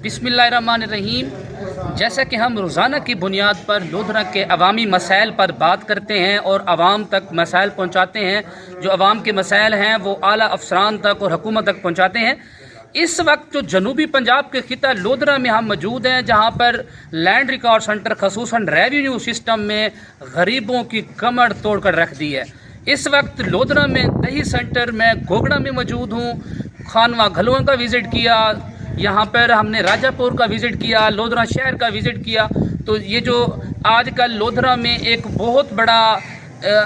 बिस्मिल्लाहिर्रहमानिर्रहीम। जैसा कि हम रोज़ाना की बुनियाद पर लोधरा के अवामी मसाइल पर बात करते हैं और आवाम तक मसाइल पहुँचाते हैं, जो आवाम के मसाइल हैं वो आला अफसरान तक और हुकूमत तक पहुँचाते हैं। इस वक्त जो जनूबी पंजाब के खिता लोधरा में हम मौजूद हैं, जहाँ पर लैंड रिकॉर्ड सेंटर खसूसन रेवेन्यू सिस्टम में गरीबों की कमर तोड़ कर रख दी है। इस वक्त लोधरा में दही सेंटर में गोगड़ा में मौजूद हूँ। खानवा घलुआ का विज़िट किया, यहाँ पर हमने राजापुर का विज़िट किया, लोधरा शहर का विज़िट किया। तो ये जो आजकल लोधरा में एक बहुत बड़ा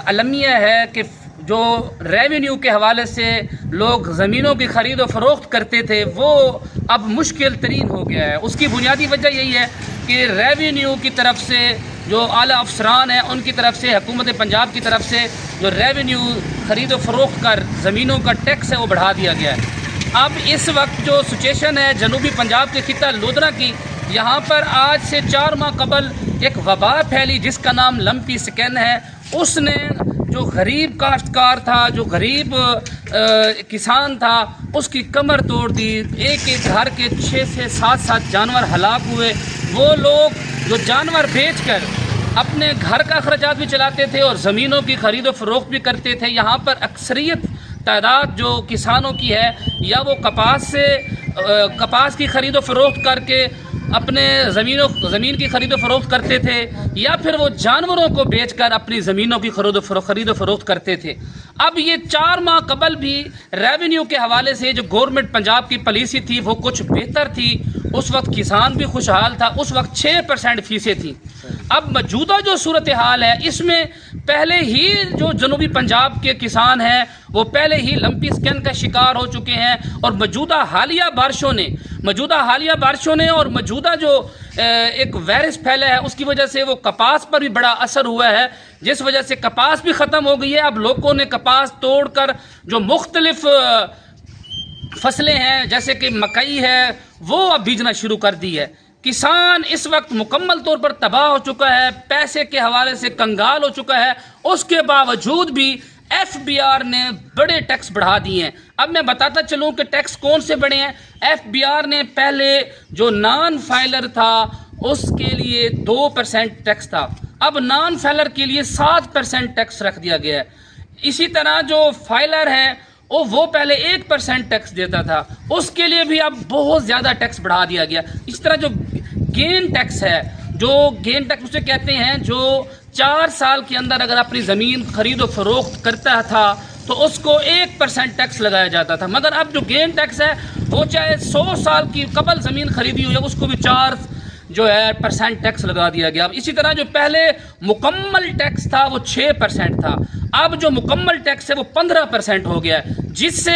अलमिया है कि जो रेवेन्यू के हवाले से लोग ज़मीनों की ख़रीद व फ़रोख्त करते थे वो अब मुश्किल तरीन हो गया है। उसकी बुनियादी वजह यही है कि रेवेन्यू की तरफ से जो आला अफसरान हैं उनकी तरफ से, हुकूमत पंजाब की तरफ से जो रेवेन्यू ख़रीद व फ़रोख्त कर ज़मीनों का टैक्स है वो बढ़ा दिया गया है। अब इस वक्त जो सिचुएशन है जनूबी पंजाब के खिता लोधरा की, यहाँ पर आज से 4 माह कबल एक वबा फैली जिसका नाम लंपी स्कैन है। उसने जो गरीब काश्तकार था, जो गरीब किसान था, उसकी कमर तोड़ दी। एक एक घर के 6 से 7 जानवर हलाक हुए। वो लोग जो जानवर बेचकर अपने घर का खर्चात भी चलाते थे और ज़मीनों की ख़रीद व फ़रोख्त भी करते थे। यहाँ पर अक्सरियत तादाद जो किसानों की है, या वो कपास की ख़रीद व फ़रोख्त करके अपने ज़मीन की ख़रीद व फ़रोख्त करते थे, या फिर वो जानवरों को बेचकर अपनी ज़मीनों की ख़रीद व फ़रोख्त करते थे। अब ये 4 माह कबल भी रेवेन्यू के हवाले से जो गवर्नमेंट पंजाब की पॉलिसी थी वो कुछ बेहतर थी। उस वक्त किसान भी खुशहाल था, उस वक्त 6% फीसें थी। अब मौजूदा जो सूरत हाल है इसमें पहले ही जो जनूबी पंजाब के किसान हैं वो पहले ही लंपी स्कैन का शिकार हो चुके हैं। और मौजूदा हालिया बारिशों ने और मौजूदा जो एक वायरस फैला है उसकी वजह से वो कपास पर भी बड़ा असर हुआ है, जिस वजह से कपास भी ख़त्म हो गई है। अब लोगों ने कपास तोड़कर जो मुख्तलिफ फसलें हैं जैसे कि मकई है वो अब बीजना शुरू कर दी है। किसान इस वक्त मुकम्मल तौर पर तबाह हो चुका है, पैसे के हवाले से कंगाल हो चुका है। उसके बावजूद भी FBR ने बड़े टैक्स बढ़ा दिए हैं। अब मैं बताता चलूँ कि टैक्स कौन से बड़े हैं। FBR ने पहले जो नॉन फाइलर था उसके लिए 2% टैक्स था, अब नॉन फाइलर के लिए 7% टैक्स रख दिया गया है। इसी तरह जो फाइलर है वो पहले 1% टैक्स देता था, उसके लिए भी अब बहुत ज़्यादा टैक्स बढ़ा दिया गया। इस तरह जो गेन टैक्स है, जो गेन टैक्स उसे कहते हैं, जो 4 साल के अंदर अगर अपनी ज़मीन ख़रीद व फ़रोख्त करता था तो उसको 1% टैक्स लगाया जाता था। मगर अब जो गेन टैक्स है वो चाहे 100 साल की कबल ज़मीन ख़रीदी हुई है उसको भी 4% टैक्स लगा दिया गया। अब इसी तरह जो पहले मुकम्मल टैक्स था वो 6% था, अब जो मुकम्मल टैक्स है वो 15% हो गया है, जिससे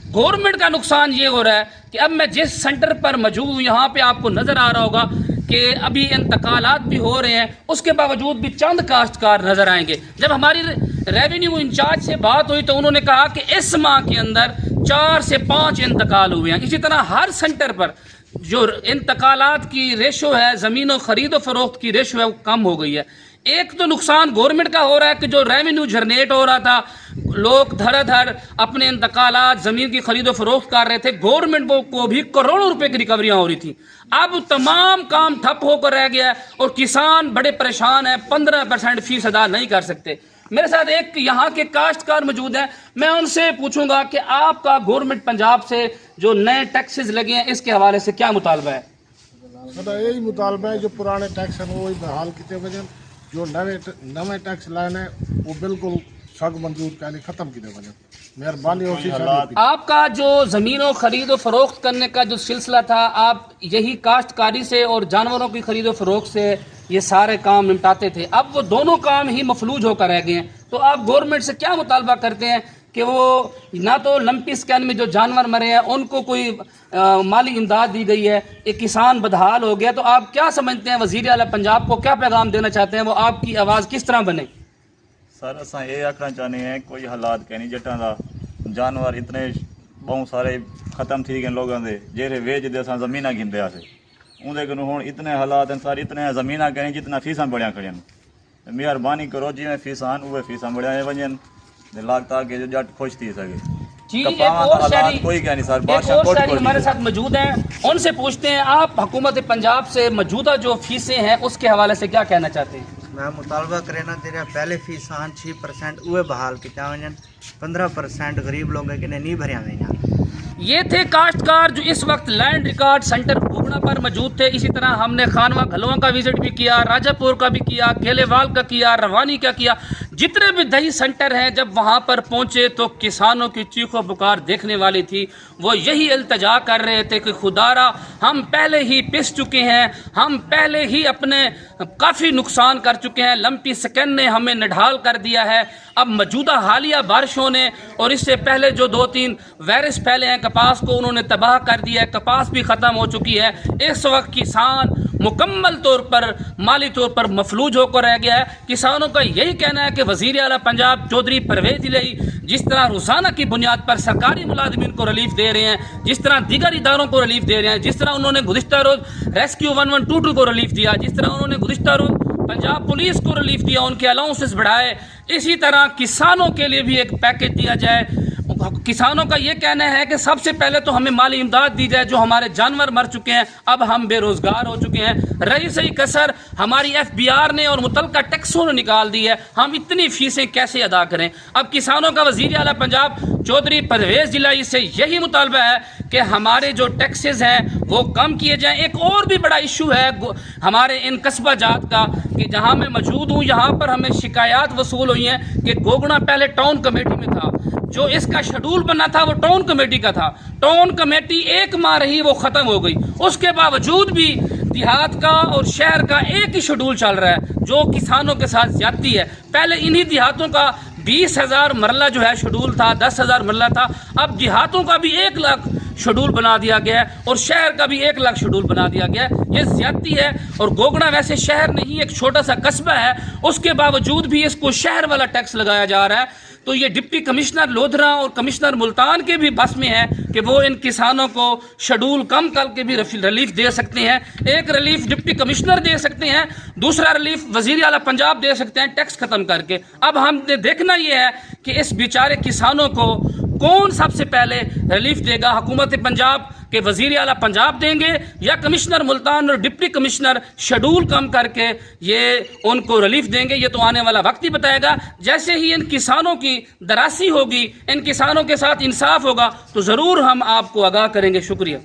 गवर्नमेंट का नुकसान ये हो रहा है कि अब मैं जिस सेंटर पर मौजूद हूँ यहाँ पे आपको नज़र आ रहा होगा कि अभी इंतकालात भी हो रहे हैं, उसके बावजूद भी चंद काश्तकार नज़र आएंगे। जब हमारी रेवेन्यू इंचार्ज से बात हुई तो उन्होंने कहा कि इस माह के अंदर 4 से 5 इंतकाल हुए हैं। इसी तरह हर सेंटर पर जो इंतकालात की रेशो है, ज़मीनों ख़रीद व फ़रोख्त की रेशो है, वो कम हो गई है। एक तो नुकसान गवर्नमेंट का हो रहा है कि जो रेवेन्यू जनरेट हो रहा था, लोग धड़ाधड़ अपने इंतकालात ज़मीन की ख़रीद व फ़रोख्त कर रहे थे, गवर्नमेंट को भी करोड़ों रुपए की रिकवरियाँ हो रही थी। अब तमाम काम ठप होकर रह गया है और किसान बड़े परेशान हैं, 15% फीस अदा नहीं कर सकते। मेरे साथ एक यहाँ के काश्तकार मौजूद हैं, मैं उनसे पूछूंगा कि आपका गवर्नमेंट पंजाब से जो नए टैक्सेस लगे हैं इसके हवाले से क्या मुतालबा है? यही मुतालबा है जो पुराने टैक्स हैं वो बहाल किए वजन, जो नवे टैक्स लाने वो बिल्कुल सख्त मंजूर के खत्म किए वजन। मेहरबानी होगी। आपका जो ज़मीनों ख़रीद व फ़रोख्त करने का जो सिलसिला था, आप यही काश्तकारी से और जानवरों की ख़रीद व फ़रोख्त से ये सारे काम निपटाते थे, अब वो दोनों काम ही मफलूज होकर रह गए हैं। तो आप गवर्नमेंट से क्या मुतालबा करते हैं कि वो ना तो लंपी स्कैन में जो जानवर मरे हैं उनको कोई माली इमदाद दी गई है, एक किसान बदहाल हो गया, तो आप क्या समझते हैं वज़ीर आला पंजाब को क्या पैगाम देना चाहते हैं, वो आपकी आवाज़ किस तरह बने? सर असा ये आखना चाहते हैं कोई हालात कहनी जट्टां दा जानवर इतने बहुत सारे खत्म थी गए लोगों के जेरे वेचते अस जमीन गिनते आसे उनके को हूँ इतने हालात हैं सर, इतने जमीन कहनी जितना फीसा बढ़िया खड़ियां। मेहरबानी करो जिमें फीसा उवे फीसा बढ़िया वजन लाग ताकि जो जट खुश थी सके। جی ایک کپاواں اور کا شہری حالات کوئی کہہ نہیں سر ایک بادشاہ اور کوٹ شہری کو ہمارے ساتھ موجود ہیں، ان سے پوچھتے ہیں آپ حکومت پنجاب سے موجودہ جو فیسیں ہیں اس کے حوالے سے کیا کہنا چاہتے ہیں؟ میں مطالبہ کرنا تیرا پہلے فیساں 6% اوے بحال کیتا ونجن 15% غریب لوگ کے نہیں بھریا ویاں۔ یہ تھے کاشتکار جو اس وقت لینڈ ریکارڈ سینٹر گوگنا پر موجود تھے۔ اسی طرح ہم نے خانواں گھلواں کا وزٹ بھی کیا، راجہ پور کا بھی کیا، کیلے وال کا کیا، روانی کا کیا، جتنے بھی دہی سینٹر ہیں جب وہاں پر پہنچے تو کسانوں کی چیخ و پکار دیکھنے والی تھی۔ وہ یہی التجا کر رہے تھے کہ خدارا ہم پہلے ہی پس چکے ہیں، ہم پہلے ہی اپنے کافی نقصان کر چکے ہیں، لمپی سکن نے ہمیں نڈھال کر دیا ہے، اب موجودہ حالیہ بارشوں نے اور اس سے پہلے جو 2-3 وائرس پھیلے ہیں کپاس کو انہوں نے تباہ کر دیا ہے، کپاس بھی ختم ہو چکی ہے۔ اس وقت کسان مکمل طور پر مالی طور پر مفلوج ہو کر رہ گیا ہے۔ کسانوں کا یہی کہنا ہے کہ وزیر اعلیٰ پنجاب چودھری پرویز الہی جس طرح روزانہ کی بنیاد پر سرکاری ملازمین کو ریلیف دے رہے ہیں، جس طرح دیگر اداروں کو ریلیف دے رہے ہیں، جس طرح انہوں نے گزشتہ روز ریسکیو 1122 کو ریلیف دیا، جس طرح انہوں نے گزشتہ روز پنجاب پولیس کو ریلیف دیا، ان کے الاؤنسز بڑھائے، اسی طرح کسانوں کے لیے بھی ایک پیکیج دیا جائے۔ کسانوں کا یہ کہنا ہے کہ سب سے پہلے تو ہمیں مالی امداد دی جائے، جو ہمارے جانور مر چکے ہیں، اب ہم بے روزگار ہو چکے ہیں، رہی صحیح کسر ہماری FBR نے اور متعلقہ ٹیکسوں نے نکال دی ہے، ہم اتنی فیسیں کیسے ادا کریں؟ اب کسانوں کا وزیر اعلیٰ پنجاب چودھری پرویز الہی سے یہی مطالبہ ہے کہ ہمارے جو ٹیکسز ہیں وہ کم کیے جائیں۔ ایک اور بھی بڑا ایشو ہے ہمارے ان قصبہ جات کا کہ جہاں میں موجود ہوں یہاں پر ہمیں شکایات وصول ہوئی ہیں کہ گوگنا پہلے ٹاؤن کمیٹی میں تھا، جو اس کا شیڈول بنا تھا وہ ٹاؤن کمیٹی کا تھا، ٹاؤن کمیٹی 1 ماہ رہی وہ ختم ہو گئی، اس کے باوجود بھی دیہات کا اور شہر کا ایک ہی شیڈول چل رہا ہے جو کسانوں کے ساتھ زیادتی ہے۔ پہلے انہی دیہاتوں کا 20,000 مرلہ جو ہے شیڈول تھا، 10,000 مرلہ تھا، اب دیہاتوں کا بھی 1 لاکھ شیڈول بنا دیا گیا ہے اور شہر کا بھی 1 لاکھ شیڈول بنا دیا گیا ہے۔ یہ زیادتی ہے، اور گوگنا ویسے شہر نہیں ایک چھوٹا سا قصبہ ہے، اس کے باوجود بھی اس کو شہر والا ٹیکس لگایا جا رہا ہے۔ تو یہ ڈپٹی کمشنر لودھرا اور کمشنر ملتان کے بھی بس میں ہے کہ وہ ان کسانوں کو شیڈول کم کر کے بھی ریلیف دے سکتے ہیں۔ ایک ریلیف ڈپٹی کمشنر دے سکتے ہیں، دوسرا ریلیف وزیر اعلیٰ پنجاب دے سکتے ہیں ٹیکس ختم کر کے۔ اب ہم نے دیکھنا یہ ہے کہ اس بیچارے کسانوں کو کون سب سے پہلے ریلیف دے گا، حکومت پنجاب کہ وزیر اعلیٰ پنجاب دیں گے یا کمشنر ملتان اور ڈپٹی کمشنر شیڈول کم کر کے یہ ان کو ریلیف دیں گے؟ یہ تو آنے والا وقت ہی بتائے گا۔ جیسے ہی ان کسانوں کی دراسی ہوگی، ان کسانوں کے ساتھ انصاف ہوگا تو ضرور ہم آپ کو آگاہ کریں گے۔ شکریہ۔